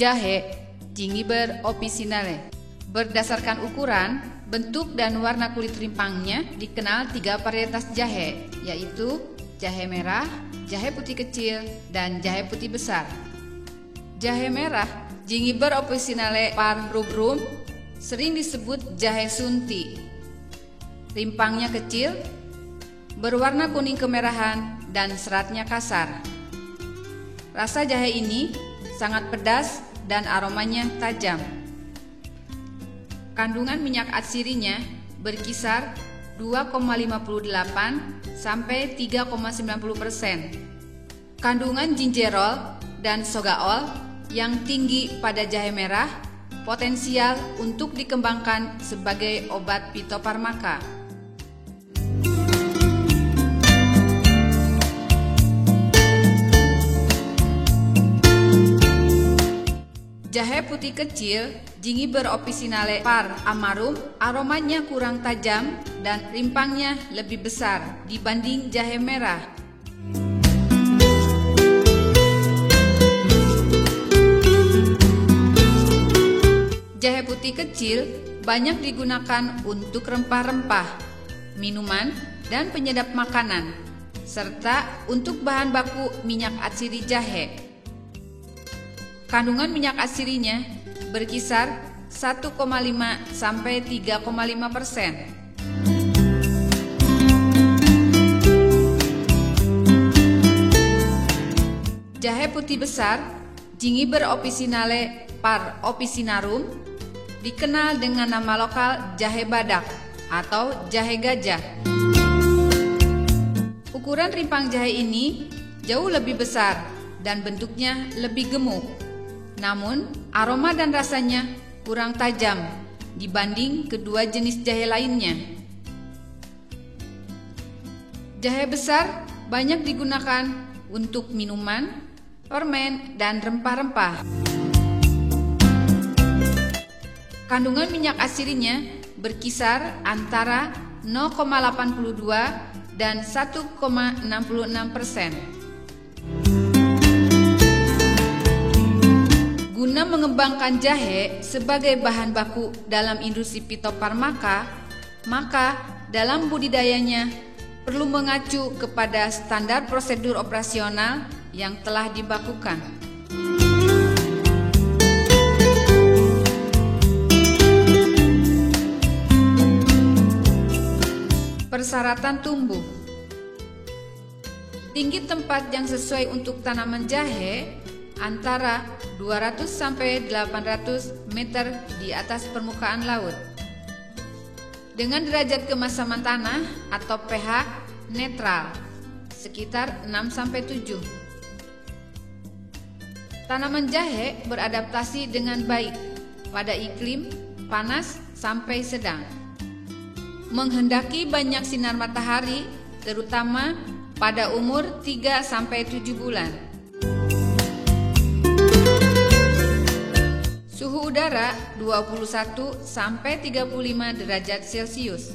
jahe Gingiber officinale. Berdasarkan ukuran, bentuk dan warna kulit rimpangnya dikenal 3 varietas jahe, yaitu jahe merah, jahe putih kecil, dan jahe putih besar. Jahe merah Gingiber officinale par rubrum sering disebut jahe sunti. Rimpangnya kecil, berwarna kuning kemerahan, dan seratnya kasar. Rasa jahe ini sangat pedas dan aromanya tajam. Kandungan minyak atsirinya berkisar 2,58 sampai 3,90%. Kandungan gingerol dan sogaol yang tinggi pada jahe merah potensial untuk dikembangkan sebagai obat fitofarmaka. Jahe putih kecil Gingiber officinale par amarum aromanya kurang tajam dan rimpangnya lebih besar dibanding jahe merah. Jahe putih kecil banyak digunakan untuk rempah-rempah, minuman, dan penyedap makanan, serta untuk bahan baku minyak atsiri jahe. Kandungan minyak atsirinya berkisar 1,5 sampai 3,5%. Jahe putih besar Gingiber officinale par officinarum dikenal dengan nama lokal jahe badak atau jahe gajah. Ukuran rimpang jahe ini jauh lebih besar dan bentuknya lebih gemuk. Namun, aroma dan rasanya kurang tajam dibanding kedua jenis jahe lainnya. Jahe besar banyak digunakan untuk minuman, permen, dan rempah-rempah. Kandungan minyak atsirinya berkisar antara 0,82 dan 1,66%. Guna mengembangkan jahe sebagai bahan baku dalam industri fitofarmaka, maka dalam budidayanya perlu mengacu kepada standar prosedur operasional yang telah dibakukan. Persyaratan tumbuh. Tinggi tempat yang sesuai untuk tanaman jahe antara 200 sampai 800 meter di atas permukaan laut. Dengan derajat kemasaman tanah atau pH netral sekitar 6 sampai 7. Tanaman jahe beradaptasi dengan baik pada iklim panas sampai sedang. Menghendaki banyak sinar matahari terutama pada umur 3 sampai 7 bulan. Suhu udara 21 sampai 35 derajat Celcius.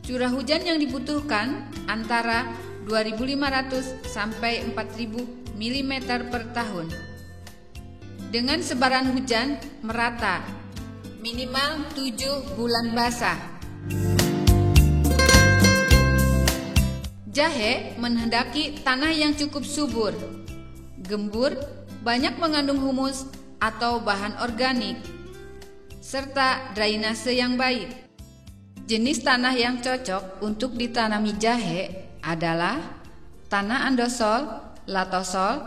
Curah hujan yang dibutuhkan antara 2.500 sampai 4.000 mm per tahun. Dengan sebaran hujan merata, minimal 7 bulan basah. Jahe menghendaki tanah yang cukup subur, gembur, banyak mengandung humus atau bahan organik, serta drainase yang baik. Jenis tanah yang cocok untuk ditanami jahe adalah tanah andosol, latosol,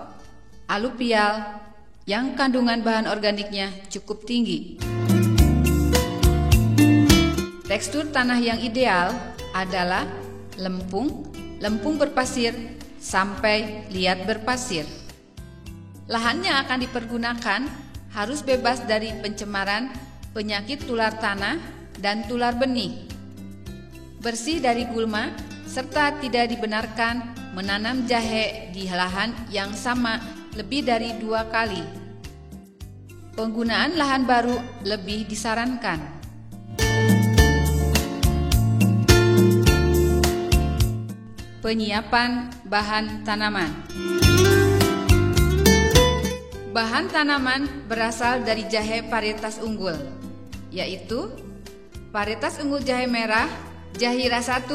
aluvial yang kandungan bahan organiknya cukup tinggi. Tekstur tanah yang ideal adalah lempung, lempung berpasir, sampai liat berpasir. Lahan yang akan dipergunakan harus bebas dari pencemaran penyakit tular tanah dan tular benih, bersih dari gulma, serta tidak dibenarkan menanam jahe di lahan yang sama lebih dari 2 kali. Penggunaan lahan baru lebih disarankan. Penyiapan bahan tanaman. Bahan tanaman berasal dari jahe varietas unggul, yaitu varietas unggul jahe merah, Jahira 1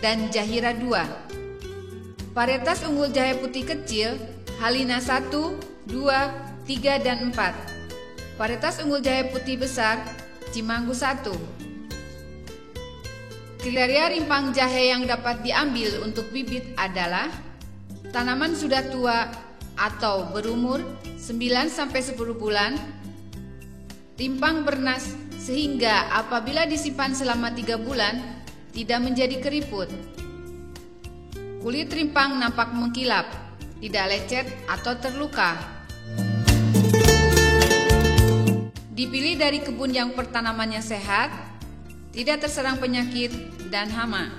dan Jahira 2. Varietas unggul jahe putih kecil, Halina 1, 2, 3, dan 4. Varietas unggul jahe putih besar, Cimanggu 1. Kriteria rimpang jahe yang dapat diambil untuk bibit adalah tanaman sudah tua atau berumur 9-10 bulan, rimpang bernas sehingga apabila disimpan selama 3 bulan tidak menjadi keriput. Kulit rimpang nampak mengkilap, tidak lecet atau terluka. Dipilih dari kebun yang pertanamannya sehat, tidak terserang penyakit dan hama.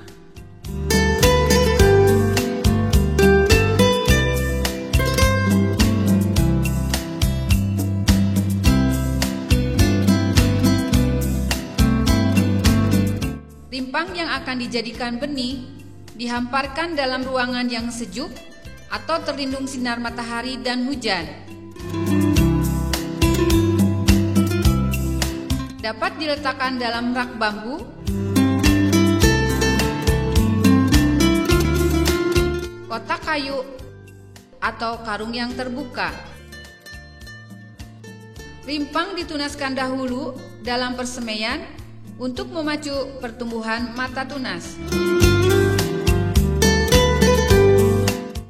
Rimpang yang akan dijadikan benih dihamparkan dalam ruangan yang sejuk atau terlindung sinar matahari dan hujan. Dapat diletakkan dalam rak bambu, kotak kayu, atau karung yang terbuka. Rimpang ditunaskan dahulu dalam persemaian untuk memacu pertumbuhan mata tunas.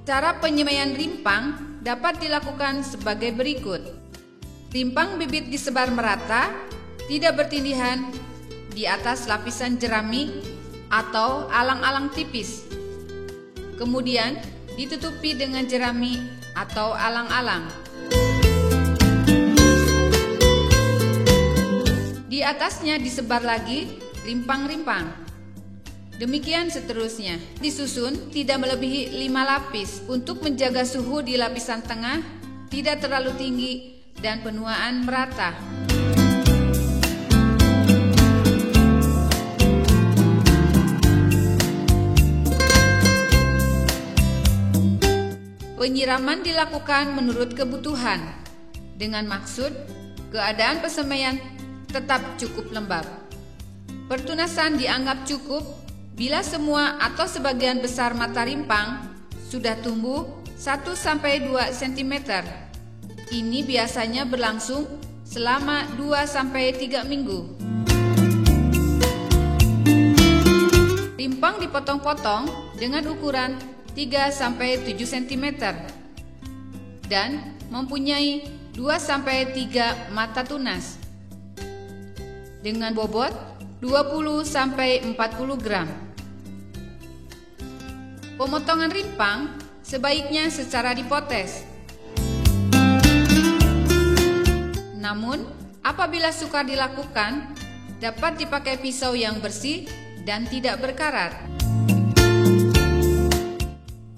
Cara penyemaian rimpang dapat dilakukan sebagai berikut. Rimpang bibit disebar merata, tidak bertindihan di atas lapisan jerami atau alang-alang tipis. Kemudian ditutupi dengan jerami atau alang-alang. Di atasnya disebar lagi rimpang-rimpang. Demikian seterusnya. Disusun tidak melebihi 5 lapis untuk menjaga suhu di lapisan tengah tidak terlalu tinggi dan penuaan merata. Penyiraman dilakukan menurut kebutuhan dengan maksud keadaan persemaian tetap cukup lembab. Pertunasan dianggap cukup bila semua atau sebagian besar mata rimpang sudah tumbuh 1-2 cm. Ini biasanya berlangsung selama 2-3 minggu. Rimpang dipotong-potong dengan ukuran 3-7 cm dan mempunyai 2-3 mata tunas dengan bobot 20-40 gram. Pemotongan rimpang sebaiknya secara dipotes. Namun, apabila sukar dilakukan, dapat dipakai pisau yang bersih dan tidak berkarat.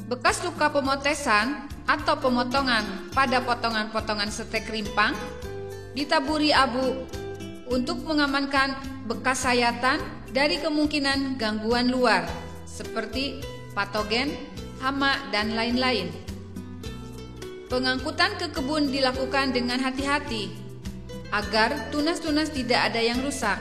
Bekas luka pemotesan atau pemotongan pada potongan-potongan setek rimpang ditaburi abu untuk mengamankan bekas sayatan dari kemungkinan gangguan luar seperti patogen, hama, dan lain-lain. Pengangkutan ke kebun dilakukan dengan hati-hati agar tunas-tunas tidak ada yang rusak.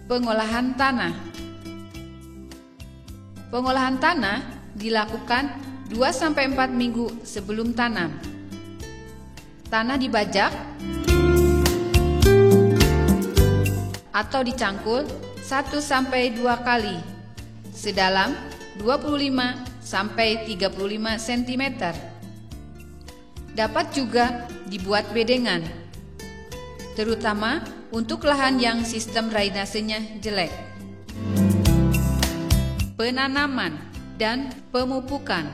Pengolahan tanah. Pengolahan tanah dilakukan 2-4 minggu sebelum tanam. Tanah dibajak atau dicangkul 1-2 kali sedalam 25-35 cm. Dapat juga dibuat bedengan, terutama untuk lahan yang sistem drainasenya jelek. Penanaman dan pemupukan.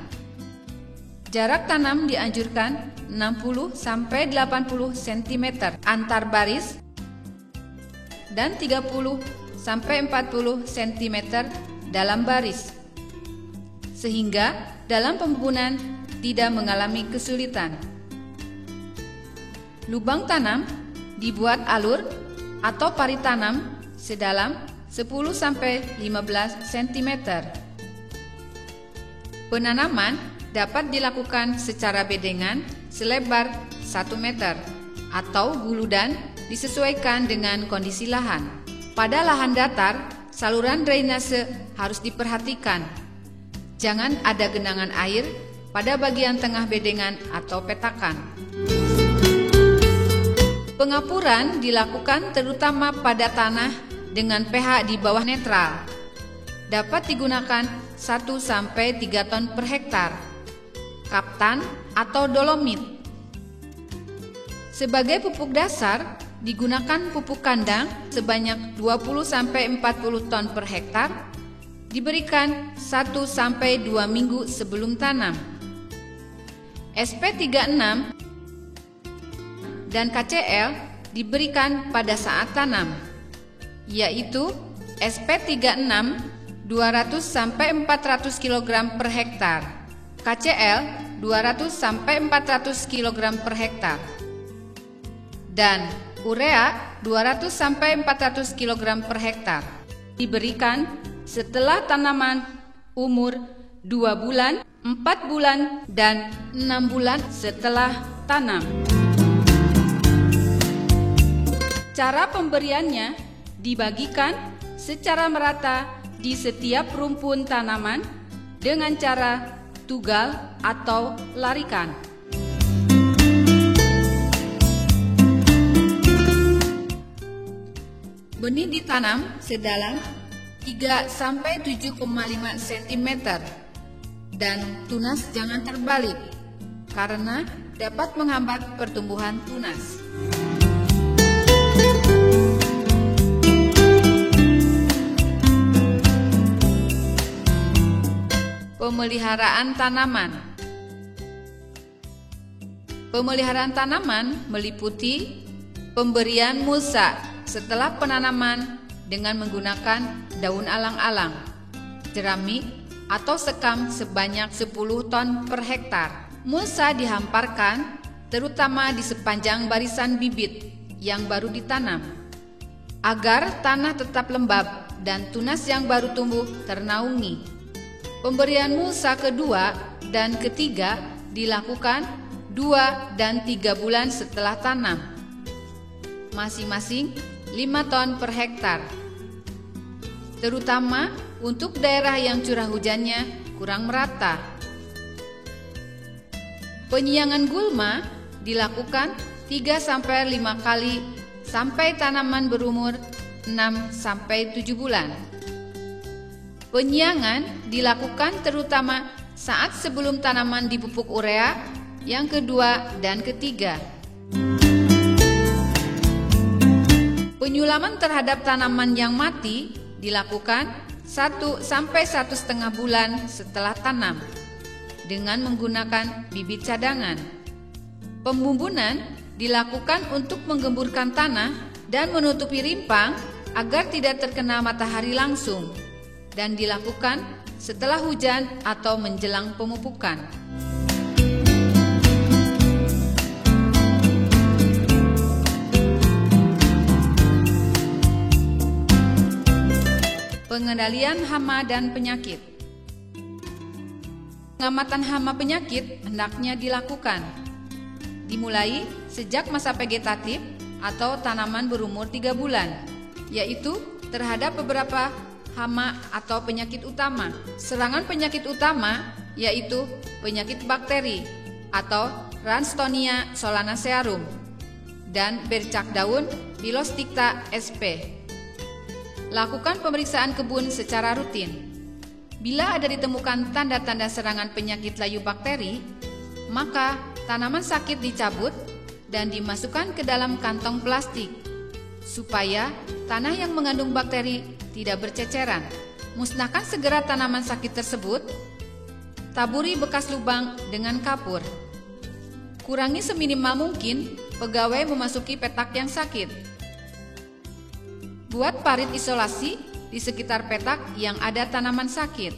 Jarak tanam dianjurkan 60-80 cm antar baris dan 30-40 cm dalam baris, sehingga dalam pembunan tidak mengalami kesulitan. Lubang tanam dibuat alur atau pari tanam sedalam 10-15 cm. Penanaman dapat dilakukan secara bedengan selebar 1 meter atau guludan disesuaikan dengan kondisi lahan. Pada lahan datar, saluran drainase harus diperhatikan. Jangan ada genangan air pada bagian tengah bedengan atau petakan. Pengapuran dilakukan terutama pada tanah dengan pH di bawah netral. Dapat digunakan 1-3 ton per hektar. Kaptan atau dolomit. Sebagai pupuk dasar, digunakan pupuk kandang sebanyak 20-40 ton per hektar, diberikan 1-2 minggu sebelum tanam. SP36 dan KCL diberikan pada saat tanam, yaitu SP36 200-400 kg per hektar, KCL 200-400 kg per hektar, dan urea 200-400 kg per hektar. Diberikan setelah tanaman umur 2 bulan, 4 bulan, dan 6 bulan setelah tanam. Cara pemberiannya dibagikan secara merata di setiap rumpun tanaman dengan cara tugal atau larikan. Benih ditanam sedalam 3-7,5 cm dan tunas jangan terbalik karena dapat menghambat pertumbuhan tunas. Pemeliharaan tanaman. Pemeliharaan tanaman meliputi pemberian mulsa setelah penanaman dengan menggunakan daun alang-alang, jerami atau sekam sebanyak 10 ton per hektar. Mulsa dihamparkan terutama di sepanjang barisan bibit yang baru ditanam agar tanah tetap lembab dan tunas yang baru tumbuh ternaungi. Pemberian mulsa kedua dan ketiga dilakukan 2 dan 3 bulan setelah tanam, masing-masing 5 ton per hektar, terutama untuk daerah yang curah hujannya kurang merata. Penyiangan gulma dilakukan 3-5 kali sampai tanaman berumur 6-7 bulan. Penyiangan dilakukan terutama saat sebelum tanaman dipupuk urea yang kedua dan ketiga. Penyulaman terhadap tanaman yang mati dilakukan 1-1,5 bulan setelah tanam dengan menggunakan bibit cadangan. Pembumbunan dilakukan untuk menggemburkan tanah dan menutupi rimpang agar tidak terkena matahari langsung, dan dilakukan setelah hujan atau menjelang pemupukan. Pengendalian hama dan penyakit. Pengamatan hama penyakit hendaknya dilakukan dimulai sejak masa vegetatif atau tanaman berumur 3 bulan, yaitu terhadap beberapa hama atau penyakit utama. Serangan penyakit utama yaitu penyakit bakteri atau Ralstonia solanacearum dan bercak daun Pilostigma sp. Lakukan pemeriksaan kebun secara rutin. Bila ada ditemukan tanda-tanda serangan penyakit layu bakteri, maka tanaman sakit dicabut dan dimasukkan ke dalam kantong plastik supaya tanah yang mengandung bakteri tidak berceceran. Musnahkan segera tanaman sakit tersebut. Taburi bekas lubang dengan kapur. Kurangi seminimal mungkin pegawai memasuki petak yang sakit. Buat parit isolasi di sekitar petak yang ada tanaman sakit.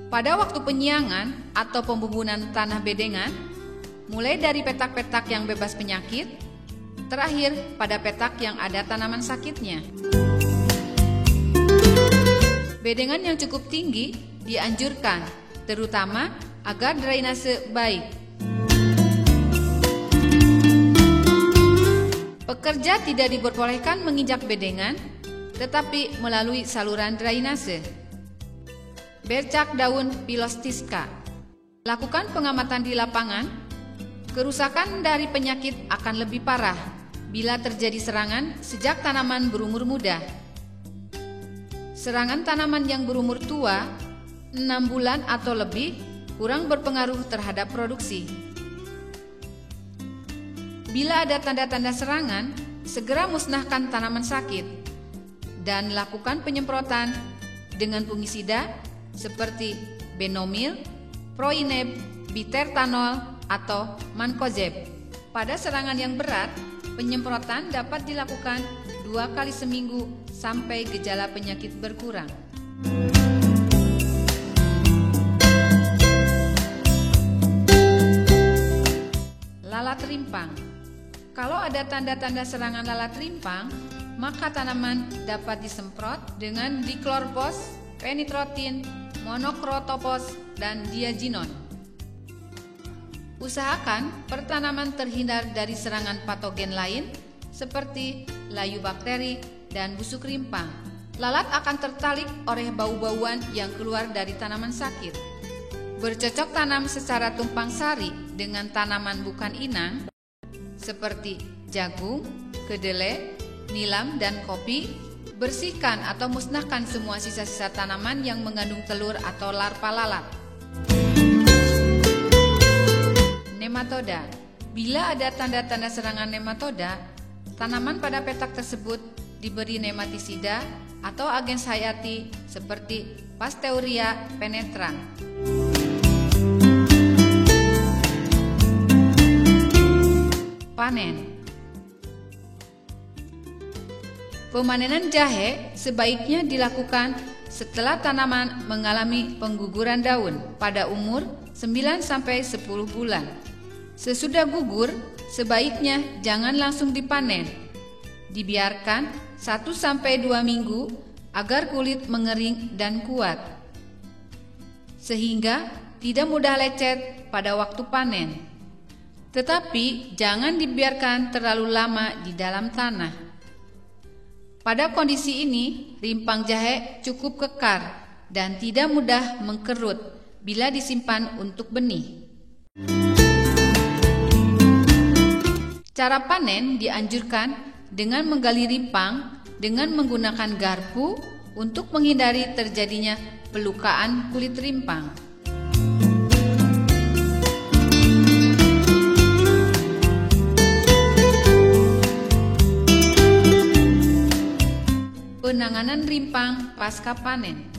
Pada waktu penyiangan atau pembumbunan tanah bedengan, mulai dari petak-petak yang bebas penyakit, terakhir pada petak yang ada tanaman sakitnya. Bedengan yang cukup tinggi dianjurkan, terutama agar drainase baik. Pekerja tidak diperbolehkan menginjak bedengan, tetapi melalui saluran drainase. Bercak daun Pilostiska. Lakukan pengamatan di lapangan. Kerusakan dari penyakit akan lebih parah bila terjadi serangan sejak tanaman berumur muda. Serangan tanaman yang berumur tua, 6 bulan atau lebih, kurang berpengaruh terhadap produksi. Bila ada tanda-tanda serangan, segera musnahkan tanaman sakit dan lakukan penyemprotan dengan fungisida seperti Benomil, Proineb, Bitertanol, atau Mancozeb. Pada serangan yang berat, penyemprotan dapat dilakukan 2 kali seminggu sampai gejala penyakit berkurang. Lalat rimpang. Kalau ada tanda-tanda serangan lalat rimpang, maka tanaman dapat disemprot dengan diklorpos, penitrotin, monokrotopos, dan diazinon. Usahakan pertanaman terhindar dari serangan patogen lain seperti layu bakteri dan busuk rimpang. Lalat akan tertarik oleh bau-bauan yang keluar dari tanaman sakit. Bercocok tanam secara tumpang sari dengan tanaman bukan inang seperti jagung, kedelai, nilam, dan kopi. Bersihkan atau musnahkan semua sisa-sisa tanaman yang mengandung telur atau larva lalat. Nematoda. Bila ada tanda-tanda serangan nematoda, tanaman pada petak tersebut diberi nematisida atau agens hayati seperti Pasteuria penetrans. Panen. Pemanenan jahe sebaiknya dilakukan setelah tanaman mengalami pengguguran daun pada umur 9-10 bulan. Sesudah gugur, sebaiknya jangan langsung dipanen. Dibiarkan 1-2 minggu agar kulit mengering dan kuat, sehingga tidak mudah lecet pada waktu panen. Tetapi jangan dibiarkan terlalu lama di dalam tanah. Pada kondisi ini, rimpang jahe cukup kekar dan tidak mudah mengkerut bila disimpan untuk benih. Cara panen dianjurkan dengan menggali rimpang dengan menggunakan garpu untuk menghindari terjadinya pelukaan kulit rimpang. Penanganan rimpang pasca panen.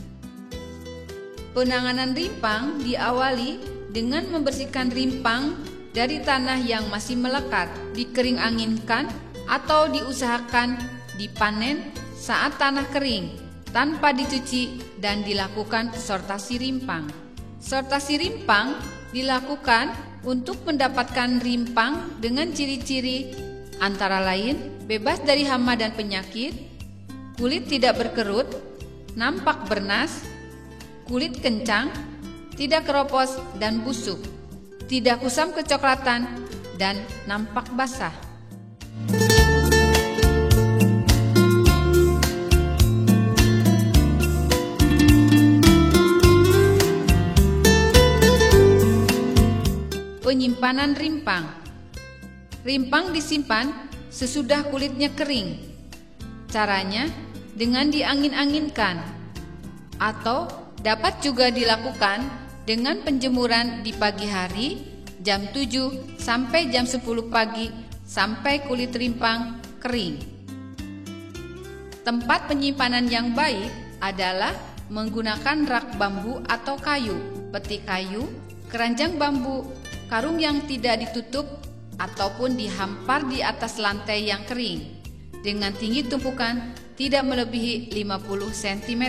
Penanganan rimpang diawali dengan membersihkan rimpang dari tanah yang masih melekat, dikering anginkan atau diusahakan dipanen saat tanah kering tanpa dicuci dan dilakukan sortasi rimpang. Sortasi rimpang dilakukan untuk mendapatkan rimpang dengan ciri-ciri antara lain bebas dari hama dan penyakit, kulit tidak berkerut, nampak bernas, kulit kencang, tidak keropos dan busuk, tidak kusam kecoklatan, dan nampak basah. Penyimpanan rimpang. Rimpang disimpan sesudah kulitnya kering. Caranya dengan diangin-anginkan, atau dapat juga dilakukan dengan penjemuran di pagi hari jam 7 sampai jam 10 pagi sampai kulit rimpang kering. Tempat penyimpanan yang baik adalah menggunakan rak bambu atau kayu, peti kayu, keranjang bambu, karung yang tidak ditutup ataupun dihampar di atas lantai yang kering dengan tinggi tumpukan tidak melebihi 50 cm.